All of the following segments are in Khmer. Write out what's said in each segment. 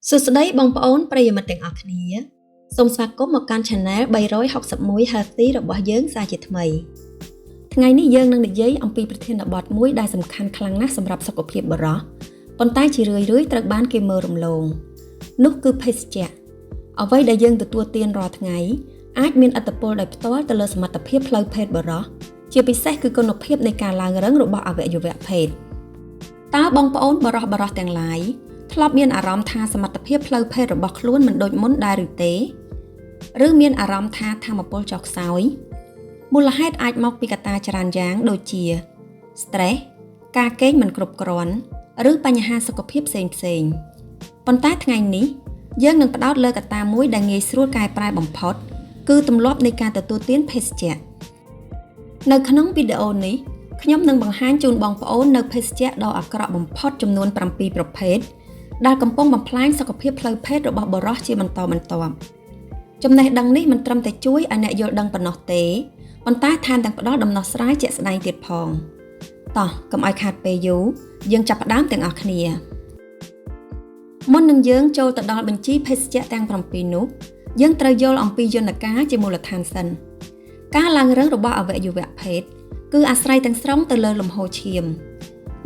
សួស្តីបងប្អូនប្រិយមិត្តទាំងអស់គ្នាសូមស្វាគមន៍មកកាន់ Channel 361 Healthy របស់យើងសាជាថ្មីថ្ងៃនេះយើងនឹងនិយាយអំពីប្រធានបទមួយដែលសំខាន់ខ្លាំងណាស់សម្រាប់សុខភាពបុរសប៉ុន្តែជារឿយៗត្រូវបានគេមើលរំលងនោះគឺភេសជ្ជៈអ្វីដែលយើងទទួលទានរាល់ថ្ងៃអាចមានឥទ្ធិពលដោយផ្ទាល់ទៅលើសមត្ថភាពផ្លូវភេទបុរសជាពិសេសគឺគុណភាពនៃការឡើងរឹងរបស់អវយវៈភេទតើបងប្អូនបុរសទាំងឡាយធ្លាប់មានអារម្មណ៍ថាសមត្ថភាពផ្លូវភេទរបស់ខ្លួនមិនដូចមុនដែរឬទេឬមានអារម្មណ៍ថាធម៌ពលចុះខ្សោយមូលហេតុអាចមកពីកត្តាច្រើនយ៉ាងដូចជា stress ការគេងមិនគ្រប់គ្រាន់ឬបញ្ហាសុខភាពផ្សេងៗប៉ុន្តែថ្ងៃនេះយើងនឹងផ្ដោតលើកត្តាមួយដែលងាយស្រួលកែប្រែបំផុតគឺទម្លាប់នៃការទទួលទានភេសជ្ជៈនៅក្នុងវីដេអូនេះខ្ញុំនឹងបង្ហាញជូនបងប្អូននៅភេសជ្ជៈដ៏អាក្រក់បំផុតចំនួន7ប្រភេទដែលកំពុងបំផ្លាញសុខភាពផ្លូវភេទរបស់បុរសជាបន្តបន្ទាប់ចំណេះដឹងនេះមិនត្រឹមតែជួយឲ្យអ្នកយល់ដឹងប៉ុណ្ណោះទេប៉ុន្តែថែមទាំងផ្ដល់ដំណោះស្រាយជាក់ស្ដែងទៀតផងតោះកុំឲ្យខាតពេលយូរយើងចាប់ផ្ដើមទាំងអស់គ្នាមុននឹងយើងចូលទៅដល់បញ្ជីភេសជ្ជៈទាំង7នោះយើងត្រូវយល់អំពីយន្តការជាមូលដ្ឋានសិនការឡើងរឹងរបស់អវយវៈភេទគឺអាស្រ័យទាំងស្រុងទៅលើលំហូរឈាម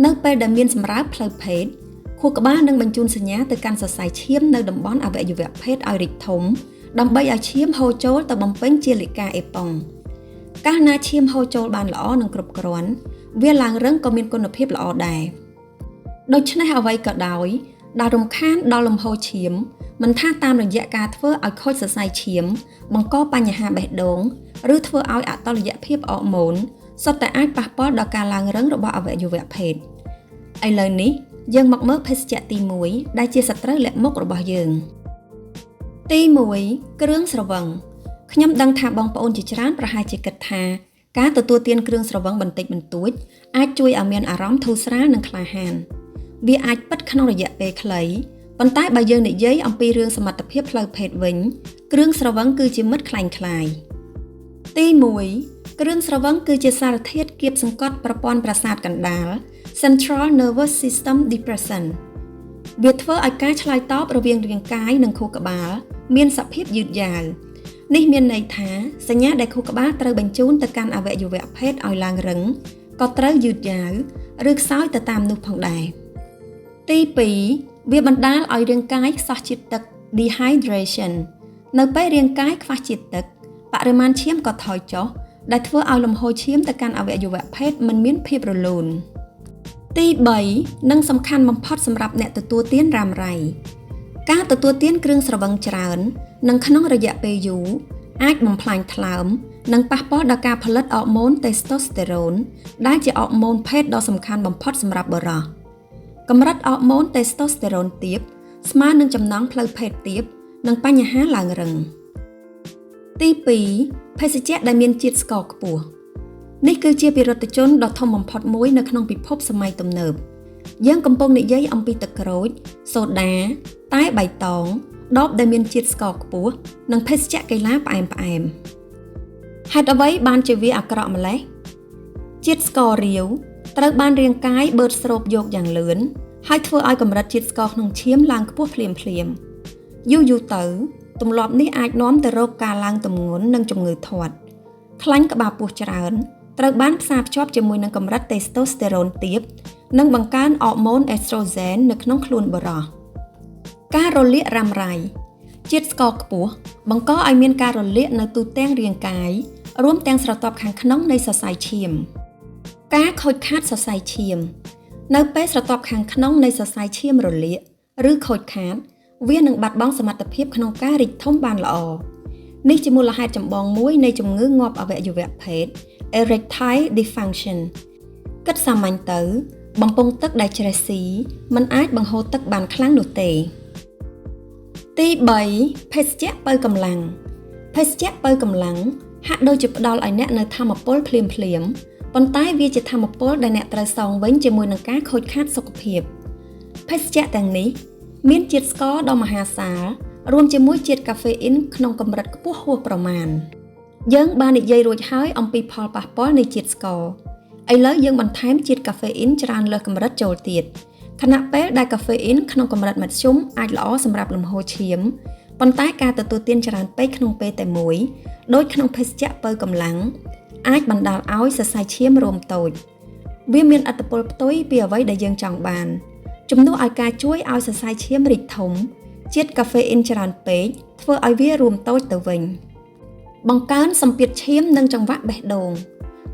នៅពេលដែលមានសម្រើផ្លូវភេទខួរក្បាលនឹងបញ្ជូនសញ្ញាទៅកាន់សរសៃឈាមនៅតំបន់អវយវៈភេទឲ្យរីកធំដើម្បីឲ្យឈាមហូរចូលទៅបំពេញជាលិកាអេប៉ុងកាលណាឈាមហូរចូលបានល្អនិងគ្រប់គ្រាន់វាឡើងរឹងក៏មានគុណភាពល្អដែរដូច្នេះអ្វីក៏ដោយដែលរំខានដល់លំហូរឈាមមិនថាតាមរយៈការធ្វើឲ្យខូចសរសៃឈាមបង្កបញ្ហាបេះដូងឬធ្វើឲ្យអតុល្យភាពអរម៉ូនសុទ្ធតែអាចប៉ះពាល់ដល់ការឡើងរឹងរបស់អវយវៈភេទឥឡូវនេះយើងមកមើលភេសជ្ជៈទី1ដែលជាសត្រូវលាក់មុខរបស់យើងទី1គ្រឿងស្រវឹងខ្ញុំដឹងថាបងប្អូនជាច្រើនប្រហែលជាគិតថាការទទួលទានគ្រឿងស្រវឹងបន្តិចបន្តួចអាចជួយឲ្យមានអារម្មណ៍ធូរស្រាលនិងក្លាហានវាអាចពិតក្នុងរយៈពេលខ្លីប៉ុន្តែបើយើងនិយាយអំពីរឿងសមត្ថភាពផ្លូវភេទវិញគ្រឿងស្រវឹងគឺជាមិត្តคล้ายៗទី1គ្រឿងស្រវឹងគឺជាសារធាតុគៀបសង្កត់ប្រព័ន្ធប្រសាទកណ្ដាល Central Nervous System Depression វាធ្វើឲ្យការឆ្លើយតបរវាងរាងកាយនិងខួរក្បាលមានសភាពយឺតយ៉ាវនេះមានន័យថាសញ្ញាដែលខួរក្បាលត្រូវបញ្ជូនទៅកាន់អវយវៈភេទឲ្យឡើងរឹងក៏ត្រូវយឺតយ៉ាវឬខ្សោយទៅតាមនោះផងដែរទី2វាបណ្ដាលឲ្យរាងកាយខ្សោះជាតិទឹក Dehydration នៅពេលរាងកាយខ្វះជាតិទឹកបរិមាណឈាមក៏ថយចុះដែលធ្វើឲ្យលំហូរឈាមទៅកាន់អវយវៈភេទមិនមានភាពរលូនទី3និងសំខាន់បំផុតសម្រាប់អ្នកទទួលទានរ៉ាំរ៉ៃការទទួលទានគ្រឿងស្រវឹងច្រើននិងក្នុងរយៈពេលយូរអាចបំផ្លាញថ្លើមនិងប៉ះពាល់ដល់ការផលិតអរម៉ូនតេស្តូស្តេរ៉ូនដែលជាអរម៉ូនភេទដ៏សំខាន់បំផុតសម្រាប់បុរសកម្រិតអរម៉ូនតេស្តូស្តេរ៉ូនទាបស្មើនឹងចំណង់ផ្លូវភេទទាបនិងបញ្ហាឡើងរឹងទី2ភេសជ្ជៈដែលមានជាតិស្ករខ្ពស់នេះគឺជាពិរុទ្ធជនដ៏ធំបំផុតមួយនៅក្នុងពិភពសម័យទំនើបយើងកំពុងនិយាយអំពីទឹកក្រូចសូដាតែបៃតងដបដែលមានជាតិស្ករខ្ពស់និងភេសជ្ជៈកីឡាផ្អែមហេតុអ្វីបានជាវាអាក្រក់ម្ល៉េះជាតិស្កររាវត្រូវបានរាងកាយបឺតស្រូបយកយ៉ាងលឿនហើយធ្វើឲ្យកម្រិតជាតិស្ករក្នុងឈាមឡើងខ្ពស់ភ្លាមយូរទៅទម្លាប់នេះអាចនាំទៅរកការឡើងទម្ងន់និងជំងឺធាត់ខ្លាញ់ក្បាលពោះច្រើនត្រូវបានផ្សារភ្ជាប់ជាមួយនឹងកម្រិតតេស្តូស្តេរ៉ូនទាបនិងបង្កើនអរម៉ូនអេស្ត្រូហ្សែននៅក្នុងខ្លួនបុរសការរលាករ៉ាំរ៉ៃជាតិស្ករខ្ពស់បង្កឲ្យមានការរលាកនៅទូទាំងរាងកាយរួមទាំងស្រទាប់ខាងក្នុងនៃសរសៃឈាមការខូចខាតសរសៃឈាមនៅពេលស្រទាប់ខាងក្នុងនៃសរសៃឈាមរលាកឬខូចខាតវានឹងបាត់បង់សមត្ថភាពក្នុងការរីកធំបានល្អនេះជាមូលហេតុចម្បងមួយនៃជំងឺងាប់អវយវៈភេទ Erectile Dysfunction គិតសាមញ្ញទៅបំពង់ទឹកដែលជ្រេះស៊ីมันអាចបង្ហូរទឹកបានខ្លាំងនោះទេទី3ភេសជ្ជៈបើកម្លាំងភេសជ្ជៈបើកម្លាំងហាក់ដូចជាផ្ដល់ឲ្យអ្នកនៅថាមពលភ្លាមប៉ុន្តែវាជាថាមពលដែលអ្នកត្រូវសងវិញជាមួយនឹងការខូចខាតសុខភាពភេសជ្ជៈទាំងនេះមានជាតិស្ករដ៏មហាសាលរួមជាមួយជាតិកាហ្វេអ៊ីនក្នុងកម្រិតខ្ពស់ហួសប្រមាណយើងបាននិយាយរួចហើយអំពីផលប៉ះពាល់នៃជាតិស្ករឥឡូវយើងបន្ថែមជាតិកាហ្វេអ៊ីនច្រើនលើសកម្រិតចូលទៀត ខណៈពេលដែលកាហ្វេអ៊ីនក្នុងកម្រិតមធ្យមអាចល្អសម្រាប់លំហូរឈាមប៉ុន្តែការទទួលទានច្រើនពេកក្នុងពេលតែមួយដូចក្នុងភេសជ្ជៈបើកម្លាំងអាចបណ្ដាលឲ្យសរសៃឈាមរួមតូចវាមានឥទ្ធិពលផ្ទុយពីអ្វីដែលយើងចង់បានជំនួសឲ្យការជួយឲ្យសរសៃឈាមរីកធំជាតិកាហ្វេអ៊ីនច្រើនពេកធ្វើឲ្យវារួមតូចទៅវិញបង្កើនសម្ពាធឈាមនិងចង្វាក់បេះដូង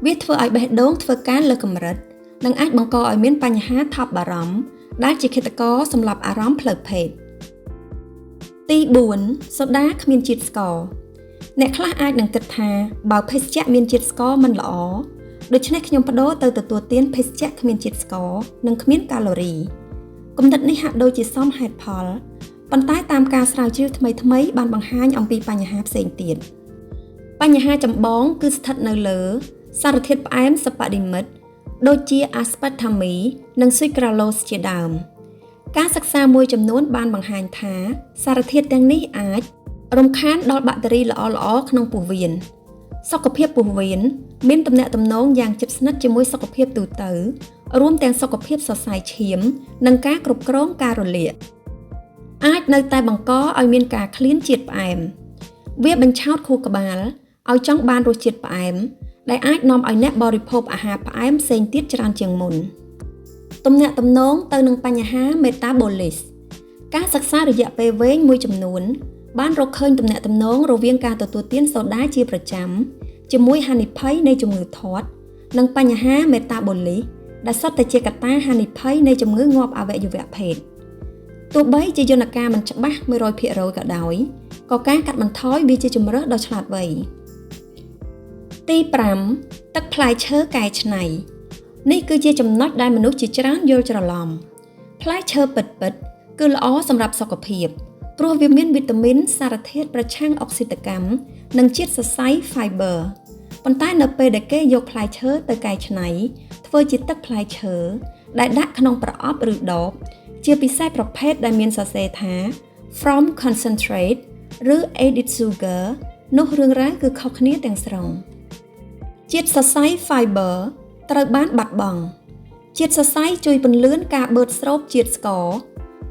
វាធ្វើឲ្យបេះដូងធ្វើការលើសកម្រិតនិងអាចបង្កឲ្យមានបញ្ហាថប់បារម្ភដែលជាឃាតករសម្រាប់អារម្មណ៍ផ្លូវភេទទី4សូដាគ្មានជាតិស្ករអ្នកខ្លះអាចនឹងគិតថាបើភេសជ្ជៈមានជាតិស្ករមិនល្អដូច្នេះខ្ញុំបដូរទៅទទួលទានភេសជ្ជៈគ្មានជាតិស្ករនិងគ្មានកាឡូរីគំនិតនេះហាក់ដូចជាសមហេតុផលប៉ុន្តែតាមការស្រាវជ្រាវថ្មីៗបានបង្ហាញអំពីបញ្ហាផ្សេងទៀតបញ្ហាចម្បងគឺស្ថិតនៅលើសារធាតុផ្អែមសិប្បនិម្មិតដូចជា aspartame និង sucralose ជាដើមការសិក្សាមួយចំនួនបានបង្ហាញថាសារធាតុទាំងនេះអាចរំខានដល់បាក់តេរីល្អៗក្នុងពោះវៀនសុខភាពពោះវៀនមានទំនាក់ទំនងយ៉ាងជិតស្និទ្ធជាមួយសុខភាពទូទៅរួមទាំងសុខភាពសរសៃឈាមនិងការគ្រប់គ្រងការរលាកអាចនៅតែបង្កឲ្យមានការឃ្លានជាតិផ្អែមវាបញ្ឆោតខួរក្បាលឲ្យចង់បានរសជាតិផ្អែមដែលអាចនាំឲ្យអ្នកបរិភោគអាហារផ្អែមផ្សេងទៀតច្រើនជាងមុនទំនាក់ទំនងទៅនឹងបញ្ហា Metabolis ការសិក្សារយៈពេលវែងមួយចំនួនបានរកឃើញទំនាក់ទំនងរវាងការទទួលទានសូដាជាប្រចាំជាមួយហានិភ័យនៃជំងឺធាត់និងបញ្ហា Metabolis ដែលសុទ្ធតែជាកត្តាហានិភ័យនៃជំងឺងាប់អវយវៈភេទទោះបីជាយន្តការមិនច្បាស់ 100% ក៏ដោយក៏ការកាត់បន្ថយវាជាជម្រើសដ៏ឆ្លាតវៃទី5ទឹកផ្លែឈើកែច្នៃនេះគឺជាចំណុចដែលមនុស្សជាច្រើនយល់ច្រឡំផ្លែឈើពិតៗគឺល្អសម្រាប់សុខភាពព្រោះវាមានវីតាមីនសារធាតុប្រឆាំងអុកស៊ីតកម្មនិងជាតិសរសៃ fiber ប៉ុន្តែនៅពេលដែលគេយកផ្លែឈើទៅកែច្នៃធ្វើជាទឹកផ្លែឈើដែលដាក់ក្នុងប្រអប់ឬដបជាពិសេសប្រភេទដែលមានសរសេរថា from concentrate ឬ added sugar នោះរឿងរ៉ាវគឺខុសគ្នាទាំងស្រុងជាតិសរសៃ fiber ត្រូវបានបាត់បង់ជាតិសរសៃជួយពន្លឿនការបឺតស្រូបជាតិស្ករ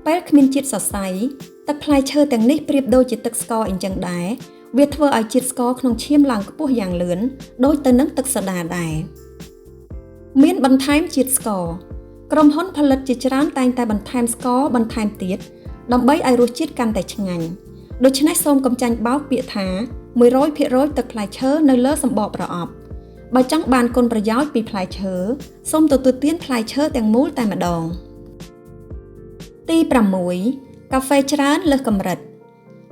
ពេលគ្មានជាតិសរសៃទឹកផ្លែឈើទាំងនេះប្រៀបដូចជាទឹកស្ករអញ្ចឹងដែរវាធ្វើឲ្យជាតិស្ករក្នុងឈាមឡើងខ្ពស់យ៉ាងលឿនដូចទៅនឹងទឹកសូដាដែរមានបន្ថែមជាតិស្ករក្រុមហ៊ុនផលិតជាច្រើនតែងតែបន្ថែមស្ករបន្ថែមទៀតដើម្បីឲ្យរសជាតិកាន់តែឆ្ងាញ់ដូច្នេះសូមកុំចាញ់បោកពាក្យថា 100% ទឹកផ្លែឈើនៅលើសម្បកប្រអប់បើចង់បានគុណប្រយោជន៍ពីផ្លែឈើសូមទទួលទានផ្លែឈើទាំងមូលតែម្ដងទី6កាហ្វេច្រើនលើសកម្រិត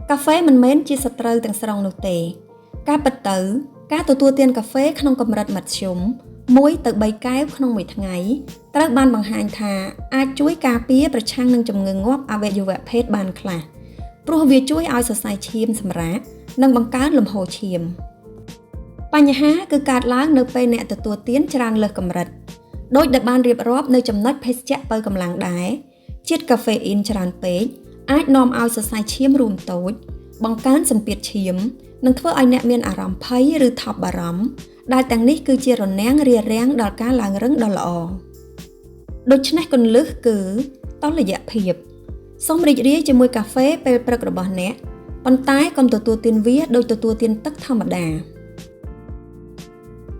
កាហ្វេមិនមែនជាសត្រូវទាំងស្រុងនោះទេការពិតទៅការទទួលទានកាហ្វេក្នុងកម្រិតមធ្យម1ទៅ3កែវក្នុងមួយថ្ងៃត្រូវបានបង្ហាញថាអាចជួយការពារប្រឆាំងនឹងជំងឺងាប់អវយវៈភេទបានខ្លះព្រោះវាជួយឲ្យសរសៃឈាមសម្រាកនិងបង្កើនលំហូរឈាមបញ្ហាគឺកើតឡើងនៅពេលអ្នកទទួលទានច្រើនលើសកម្រិតដោយដែលបានរៀបរាប់នៅចំណុចភេសជ្ជៈបើកម្លាំងដែរជាតិកាហ្វេអ៊ីនច្រើនពេកអាចនាំឲ្យសរសៃឈាមរួមតូចបង្កើនសម្ពាធឈាមនិងធ្វើឲ្យអ្នកមានអារម្មណ៍ភ័យឬថប់បារម្ភដែលទាំងនេះគឺជារនាំងរារាំងដល់ការឡើងរឹងដ៏ល្អដូច្នេះគន្លឹះគឺតុល្យភាពសូមរីករាយជាមួយកាហ្វេពេលព្រឹករបស់អ្នកប៉ុន្តែកុំទទួលទានវាដូចទទួលទានទឹកធម្មតា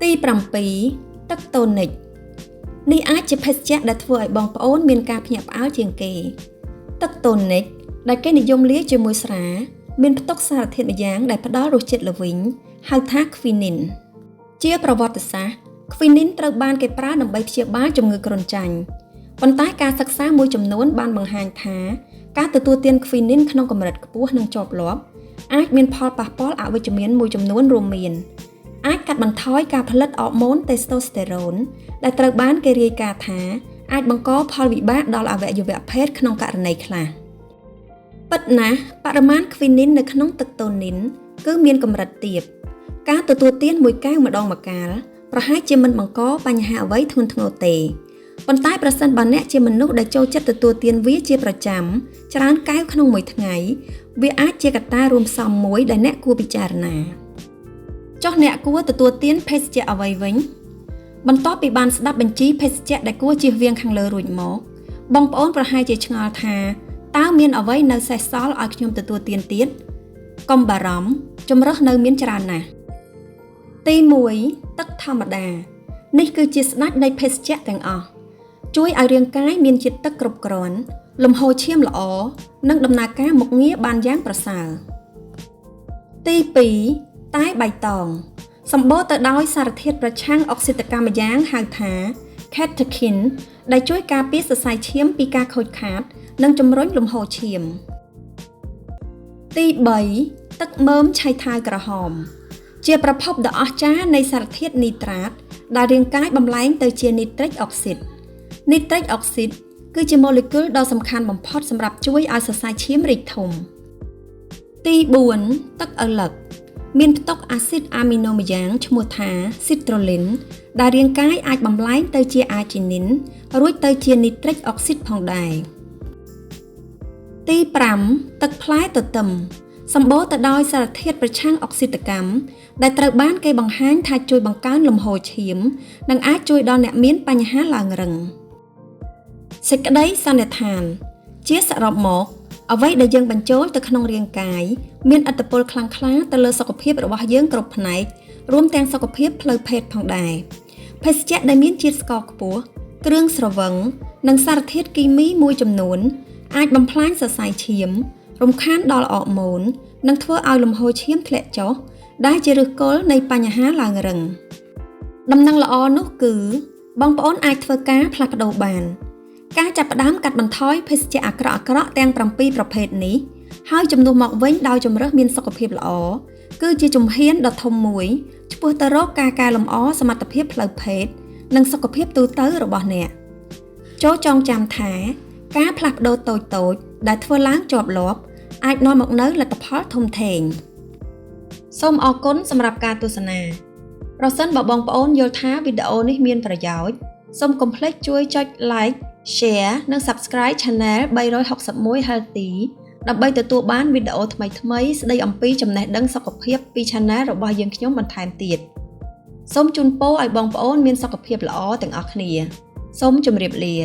ទី7ទឹកតូនិកនេះអាចជាភេសជ្ជៈដែលធ្វើឲ្យបងប្អូនមានការភ្ញាក់ផ្អើលជាងគេទឹកតូនិកដែលគេនិយមលាយជាមួយស្រាមានផ្ទុកសារធាតុម្យ៉ាងដែលផ្ដល់រសជាតិល្វីងហៅថា quinine ជាប្រវត្តិសាស្ត្រ quinine ត្រូវបានគេប្រើដើម្បីព្យាបាលជំងឺគ្រុនចាញ់ប៉ុន្តែការសិក្សាមួយចំនួនបានបង្ហាញថាការទទួលទាន quinine ក្នុងកម្រិតខ្ពស់និងជាប់លាប់អាចមានផលប៉ះពាល់អវិជ្ជមានមួយចំនួនរួមមានអាចកាត់បន្ថយការផលិតអរម៉ូនតេស្តូស្តេរ៉ូនដែលត្រូវបានគេរាយការណ៍ថាអាចបង្កផលវិបាកដល់អវយវៈភេទក្នុងករណីខ្លះពិតណាស់បរិមាណ quinine នៅក្នុងទឹកតូនីនគឺមានកម្រិតទាបការទទួលទានមួយកែវម្ដងម្កាលប្រហែលជាមិនបង្កបញ្ហាអ្វីធ្ងន់ធ្ងរទេប៉ុន្តែប្រសិនបើអ្នកជាមនុស្សដែលចូលចិត្តទទួលទានវាជាប្រចាំច្រើនកែវក្នុងមួយថ្ងៃវាអាចជាកត្តារួមផ្សំមួយដែលអ្នកគួរពិចារណាចុះអ្នកគួរទទួលទានភេសជ្ជៈអ្វីវិញបន្ទាប់ពីបានស្ដាប់បញ្ជីភេសជ្ជៈដែលគួរជៀសវាងខាងលើរួចមក បងប្អូនប្រហែលជាឆ្ងល់ថាតើមានអ្វីនៅសេសសល់ឲ្យខ្ញុំទទួលទានទៀតកុំបារម្ភចម្រោះនៅមានច្រើនណាស់ទី1ទឹកធម្មតានេះគឺជាស្ដេចនៃភេសជ្ជៈទាំងអស់ជួយឲ្យរាងកាយមានជាតិទឹកគ្រប់គ្រាន់លំហូរឈាមល្អនិងដំណើរការមុខងារបានយ៉ាងប្រសើរទី2តែបៃតងសម្បូរទៅដោយសារធាតុប្រឆាំងអុកស៊ីតកម្មយ៉ាងហៅថា catechin ដែលជួយការពារសរសៃឈាមពីការខូចខាតនិងជំរុញលំហូរឈាមទី3ទឹកមើមឆៃថាវក្រហមជាប្រភពដ៏អស្ចារ្យនៃសារធាតុនីត្រាតដែលរាងកាយបំលែងទៅជានីត្រិកអុកស៊ីតនីត្រិកអុកស៊ីតគឺជាម៉ូលេគុលដ៏សំខាន់បំផុតសម្រាប់ជួយឲ្យសរសៃឈាមរីកធំទី4ទឹកឪឡឹកមានផ្ទុកអាស៊ីតអាមីណូម្យ៉ាងឈ្មោះថាស៊ីត្រូលីនដែលរាងកាយអាចបំលែងទៅជាអាជីនីនរួចទៅជានីត្រិកអុកស៊ីតផងដែរទី5ទឹកផ្លែទទឹមសម្បូរទៅដោយសារធាតុប្រឆាំងអុកស៊ីតកម្មដែលត្រូវបានគេបង្ហាញថាជួយបង្កើនលំហូរឈាមនិងអាចជួយដល់អ្នកមានបញ្ហាឡើងរឹងសេចក្តីសន្និដ្ឋានជាសរុបមកអ្វីដែលយើងបញ្ចូលទៅក្នុងរាងកាយមានឥទ្ធិពលខ្លាំងក្លាទៅលើសុខភាពរបស់យើងគ្រប់ផ្នែករួមទាំងសុខភាពផ្លូវភេទផងដែរភេសជ្ជៈដែលមានជាតិស្ករខ្ពស់គ្រឿងស្រវឹងនិងសារធាតុគីមីមួយចំនួនអាចបំផ្លាញសរសៃឈាមរំខានដល់អរម៉ូននិងធ្វើឲ្យលំហូរឈាមធ្លាក់ចុះដែលជាឫសគល់នៃបញ្ហាឡើងរឹងដំណឹងល្អនោះគឺបងប្អូនអាចធ្វើការផ្លាស់ប្ដូរបានការចាប់ផ្ដើមកាត់បន្ថយភេសជ្ជៈអាក្រក់ៗទាំង7ប្រភេទនេះហើយជំនួសមកវិញដោយជំរើសមានសុខភាពល្អគឺជាជំហានដ៏ធំមួយឆ្ពោះទៅរកការកែលម្អសមត្ថភាពផ្លូវភេទនិងសុខភាពទូទៅរបស់អ្នកចូលចងចាំថាការផ្លាស់ប្ដូរតូចៗដែលធ្វើឡើងជាប់លាប់អាចនាំមកនូវលទ្ធផលធំធេងសូមអរគុណសម្រាប់ការទស្សនាប្រសិនបើបងប្អូនយល់ថាវីដេអូនេះមានប្រយោជន៍សូមកុំភ្លេចជួយចុច like share និង subscribe Channel 361 Healthy ដើម្បីទទួលបានវីដេអូថ្មីៗស្ដីអំពីចំណេះដឹងសុខភាពពី Channel របស់យើងខ្ញុំបន្ថែមទៀតសូមជូនពរឲ្យបងប្អូនមានសុខភាពល្អទាំងអស់គ្នាសូមជម្រាបលា